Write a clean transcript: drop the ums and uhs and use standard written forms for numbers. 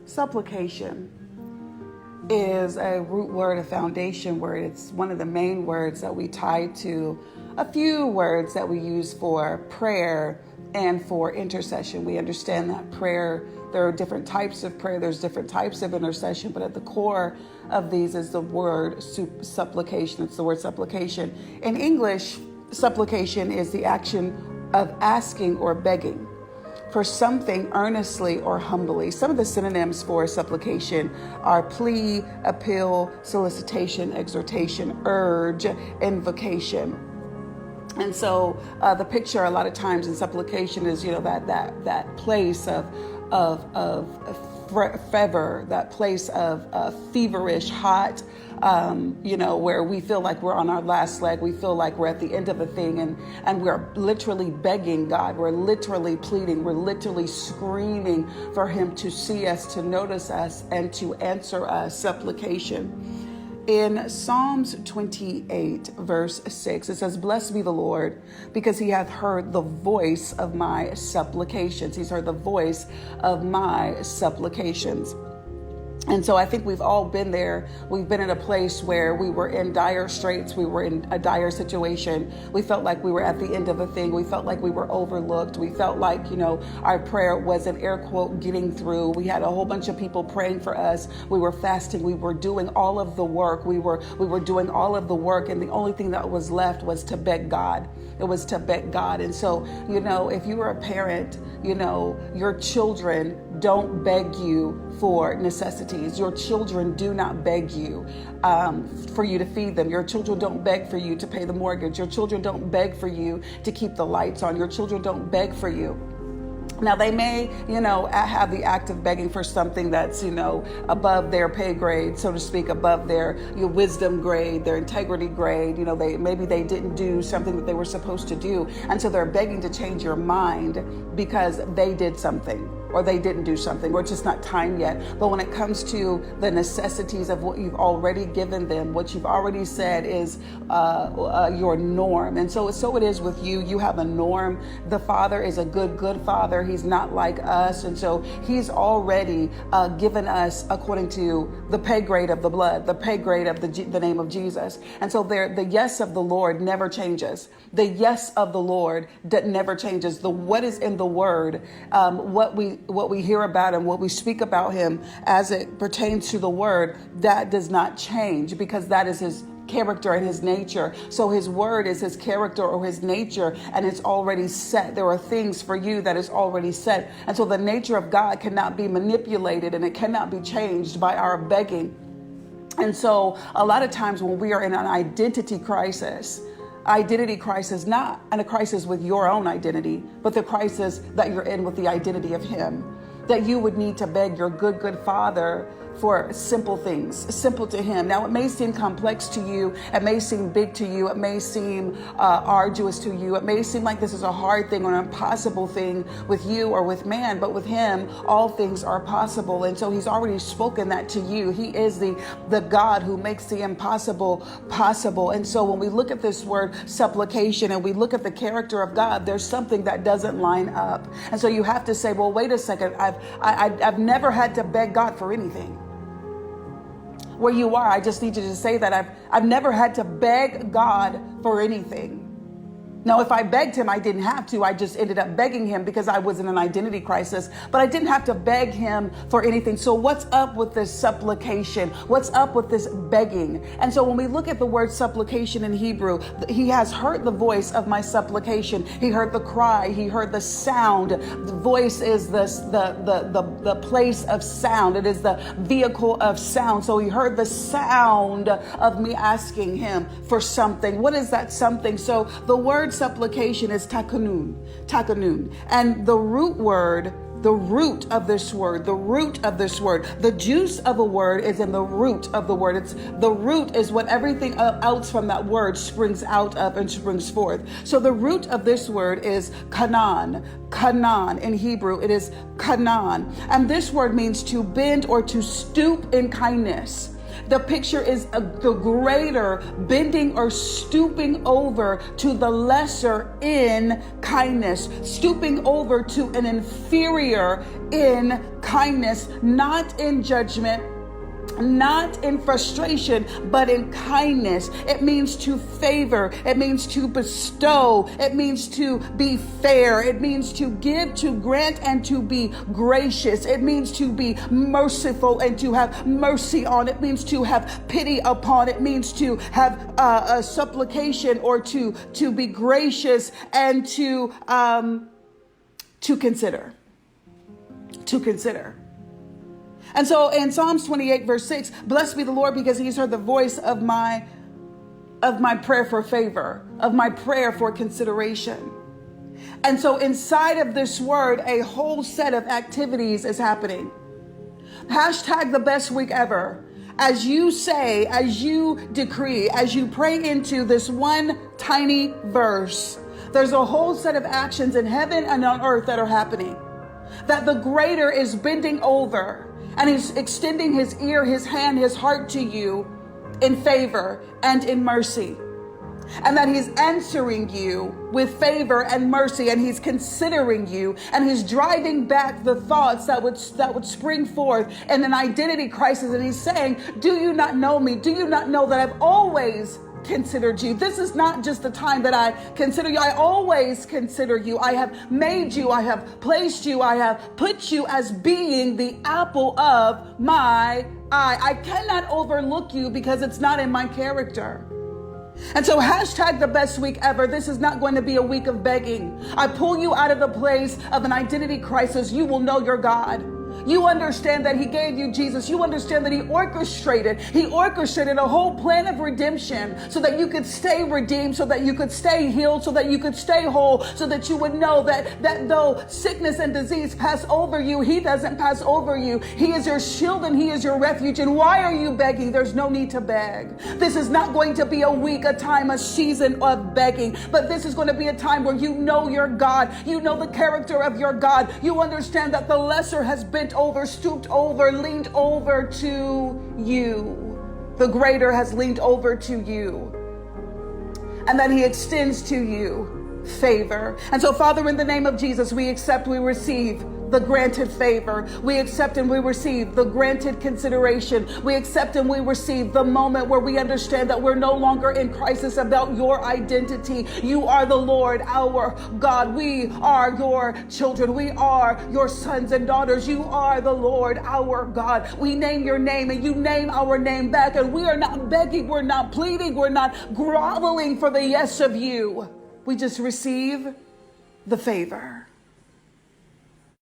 Supplication is a root word, a foundation word. It's one of the main words that we tie to a few words that we use for prayer and for intercession. We understand that prayer, there are different types of prayer, there's different types of intercession, but at the core of these is the word supplication. It's the word supplication. In English, supplication is the action of asking or begging for something earnestly or humbly. Some of the synonyms for supplication are plea, appeal, solicitation, exhortation, urge, invocation. And so the picture a lot of times in supplication is, that place of fervor, that place of feverish, hot, where we feel like we're on our last leg. We feel like we're at the end of a thing and we're literally begging God. We're literally pleading. We're literally screaming for him to see us, to notice us, and to answer us. Supplication. In Psalms 28, verse 6, it says, "Blessed be the Lord, because he hath heard the voice of my supplications." He's heard the voice of my supplications. And so I think we've all been there. We've been in a place where we were in dire straits. We were in a dire situation. We felt like we were at the end of a thing. We felt like we were overlooked. We felt like, our prayer was an air quote getting through. We had a whole bunch of people praying for us. We were fasting. We were doing all of the work. We were doing all of the work. And the only thing that was left was to beg God. It was to beg God. And so, if you were a parent, your children don't beg you for necessities. Your children do not beg you for you to feed them. Your children don't beg for you to pay the mortgage. Your children don't beg for you to keep the lights on. Your children don't beg for you. Now, they may, have the act of begging for something that's, above their pay grade, so to speak, above their wisdom grade, their integrity grade. Maybe they didn't do something that they were supposed to do. And so they're begging to change your mind because they did something or they didn't do something, or it's just not time yet. But when it comes to the necessities of what you've already given them, what you've already said is your norm. And so it is with you. You have a norm. The Father is a good Father. He's not like us. And so he's already given us according to the pay grade of the blood, the pay grade of the name of Jesus. And so the yes of the Lord never changes. The yes of the Lord never changes. The what is in the word, what we hear about him, what we speak about him as it pertains to the word, that does not change because that is his character and his nature. So his word is his character or his nature, and it's already set. There are things for you that is already set. And so the nature of God cannot be manipulated and it cannot be changed by our begging. And so a lot of times when we are in an identity crisis, not a crisis with your own identity, but the crisis that you're in with the identity of him, that you would need to beg your good Father for simple things, simple to him. Now, it may seem complex to you. It may seem big to you. It may seem arduous to you. It may seem like this is a hard thing or an impossible thing with you or with man, but with him, all things are possible. And so he's already spoken that to you. He is the God who makes the impossible possible. And so when we look at this word supplication and we look at the character of God, there's something that doesn't line up. And so you have to say, well, wait a second. I've never had to beg God for anything. Where you are, I just need you to say that I've never had to beg God for anything. Now, if I begged him, I didn't have to. I just ended up begging him because I was in an identity crisis, but I didn't have to beg him for anything. So what's up with this supplication? What's up with this begging? And so when we look at the word supplication in Hebrew, he has heard the voice of my supplication. He heard the cry. He heard the sound. The voice is the place of sound. It is the vehicle of sound. So he heard the sound of me asking him for something. What is that something? So the word supplication is takanun. And the root of this word, the juice of a word is in the root of the word. The root is what everything else from that word springs out of and springs forth. So the root of this word is kanan. In Hebrew, it is kanan. And this word means to bend or to stoop in kindness. The picture is the greater bending or stooping over to the lesser in kindness, stooping over to an inferior in kindness, not in judgment, not in frustration, but in kindness. It means to favor. It means to bestow. It means to be fair. It means to give, to grant, and to be gracious. It means to be merciful and to have mercy on. It means to have pity upon. It means to have a supplication, or to be gracious and to consider. To consider. And so in Psalms 28 verse 6, blessed be the Lord because he's heard the voice of my prayer for favor, of my prayer for consideration. And so inside of this word, a whole set of activities is happening. Hashtag the best week ever. As you say, as you decree, as you pray into this one tiny verse, there's a whole set of actions in heaven and on earth that are happening. That the greater is bending over and he's extending his ear, his hand, his heart to you in favor and in mercy. And that he's answering you with favor and mercy, and he's considering you, and he's driving back the thoughts that would spring forth in an identity crisis. And he's saying, do you not know me? Do you not know that I've always considered you? This is not just the time that I consider you. I always consider you. I have made you. I have placed you. I have put you as being the apple of my eye. I cannot overlook you because it's not in my character. And so hashtag the best week ever. This is not going to be a week of begging. I pull you out of the place of an identity crisis. You will know your God. You understand that he gave you Jesus. You understand that he orchestrated a whole plan of redemption so that you could stay redeemed, so that you could stay healed, so that you could stay whole, so that you would know that though sickness and disease pass over you, he doesn't pass over you. He is your shield and he is your refuge. And why are you begging? There's no need to beg. This is not going to be a week, a time, a season of begging, but this is going to be a time where you know your God. You know the character of your God. You understand that the lesser has bent over, stooped over, leaned over to you. The greater has leaned over to you. And that he extends to you favor. And so, Father, in the name of Jesus, we accept, we receive the granted favor. We accept and we receive the granted consideration. We accept and we receive the moment where we understand that we're no longer in crisis about your identity. You are the Lord, our God. We are your children. We are your sons and daughters. You are the Lord, our God. We name your name and you name our name back. And we are not begging. We're not pleading. We're not groveling for the yes of you. We just receive the favor.